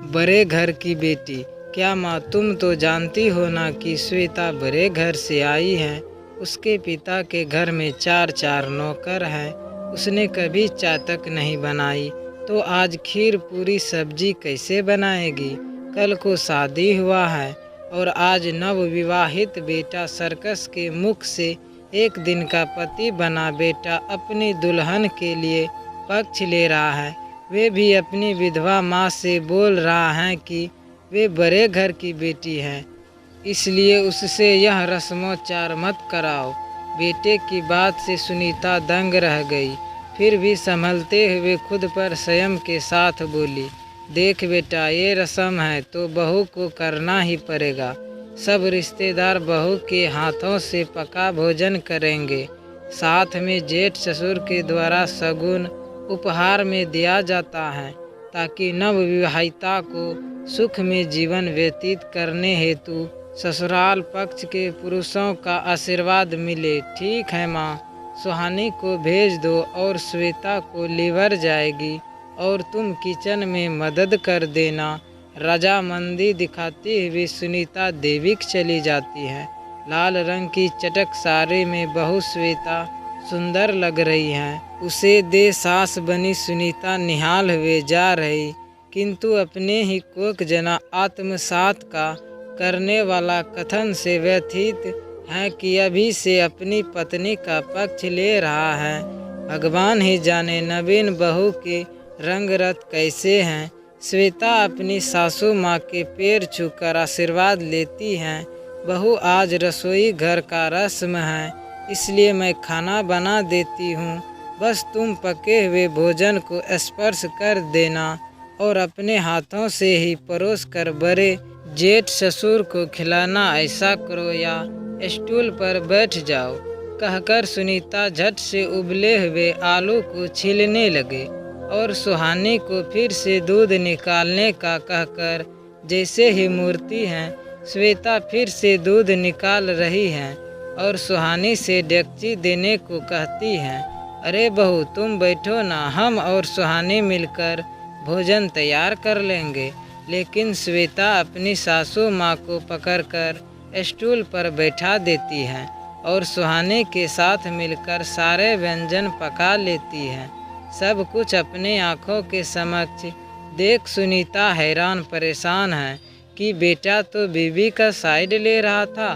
बड़े घर की बेटी। क्या माँ तुम तो जानती हो ना कि श्वेता बड़े घर से आई है। उसके पिता के घर में चार चार नौकर हैं। उसने कभी चाय तक नहीं बनाई तो आज खीर पूरी सब्जी कैसे बनाएगी। कल को शादी हुआ है और आज नवविवाहित बेटा सर्कस के मुख से एक दिन का पति बना बेटा अपनी दुल्हन के लिए पक्ष ले रहा है। वे भी अपनी विधवा माँ से बोल रहा है कि वे बड़े घर की बेटी है, इसलिए उससे यह रस्मोच्चार मत कराओ। बेटे की बात से सुनीता दंग रह गई, फिर भी संभलते हुए खुद पर संयम के साथ बोली, देख बेटा, ये रस्म है तो बहू को करना ही पड़ेगा। सब रिश्तेदार बहू के हाथों से पका भोजन करेंगे। साथ में जेठ ससुर के द्वारा शगुन उपहार में दिया जाता है ताकि नवविवाहिता को सुख में जीवन व्यतीत करने हेतु ससुराल पक्ष के पुरुषों का आशीर्वाद मिले। ठीक है माँ, सुहानी को भेज दो और श्वेता को लीवर जाएगी और तुम किचन में मदद कर देना। रजामंदी दिखाती हुई सुनीता देविक चली जाती है। लाल रंग की चटक साड़ी में बहू श्वेता सुंदर लग रही है। उसे दे सास बनी सुनीता निहाल हुए जा रही, किंतु अपने ही कोक जना आत्मसात का करने वाला कथन से व्यथित है कि अभी से अपनी पत्नी का पक्ष ले रहा है। भगवान ही जाने नवीन बहू के रंगरत कैसे हैं। श्वेता अपनी सासू माँ के पैर छूकर आशीर्वाद लेती हैं। बहू, आज रसोई घर का रस्म है, इसलिए मैं खाना बना देती हूँ। बस तुम पके हुए भोजन को स्पर्श कर देना और अपने हाथों से ही परोस कर बड़े जेठ ससुर को खिलाना। ऐसा करो या स्टूल पर बैठ जाओ, कहकर सुनीता झट से उबले हुए आलू को छीलने लगे और सुहानी को फिर से दूध निकालने का कहकर जैसे ही मूर्ति हैं, श्वेता फिर से दूध निकाल रही हैं और सुहानी से डेगची देने को कहती हैं। अरे बहू, तुम बैठो ना, हम और सुहानी मिलकर भोजन तैयार कर लेंगे। लेकिन श्वेता अपनी सासू माँ को पकड़कर स्टूल पर बैठा देती है और सुहानी के साथ मिलकर सारे व्यंजन पका लेती है। सब कुछ अपने आँखों के समक्ष देख सुनीता हैरान परेशान है कि बेटा तो बीवी का साइड ले रहा था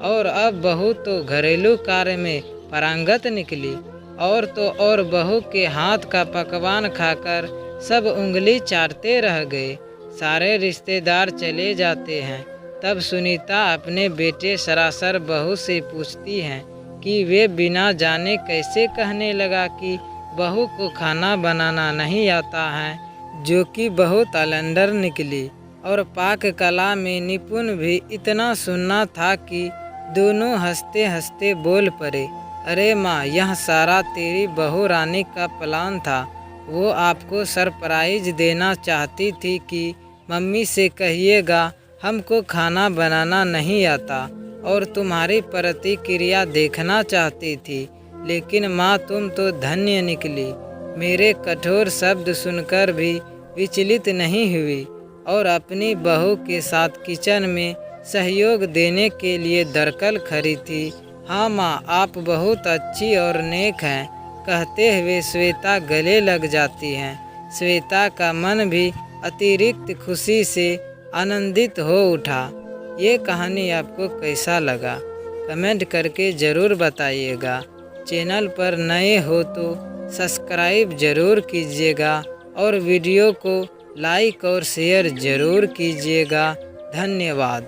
और अब बहू तो घरेलू कार्य में पारंगत निकली। और तो और बहू के हाथ का पकवान खाकर सब उंगली चाटते रह गए। सारे रिश्तेदार चले जाते हैं। तब सुनीता अपने बेटे सरासर बहू से पूछती हैं कि वे बिना जाने कैसे कहने लगा कि बहू को खाना बनाना नहीं आता है, जो कि बहुत अलेंडर निकली और पाक कला में निपुण भी इतना सुनना था कि दोनों हंसते हंसते बोल पड़े, अरे माँ, यह सारा तेरी बहू रानी का प्लान था। वो आपको सरप्राइज देना चाहती थी कि मम्मी से कहिएगा हमको खाना बनाना नहीं आता और तुम्हारी प्रतिक्रिया देखना चाहती थी। लेकिन माँ, तुम तो धन्य निकली। मेरे कठोर शब्द सुनकर भी विचलित नहीं हुई और अपनी बहू के साथ किचन में सहयोग देने के लिए दरकल खड़ी थी। हाँ माँ, आप बहुत अच्छी और नेक हैं, कहते हुए श्वेता गले लग जाती हैं। श्वेता का मन भी अतिरिक्त खुशी से आनंदित हो उठा। ये कहानी आपको कैसा लगा कमेंट करके ज़रूर बताइएगा। चैनल पर नए हो तो सब्सक्राइब ज़रूर कीजिएगा और वीडियो को लाइक और शेयर ज़रूर कीजिएगा। धन्यवाद।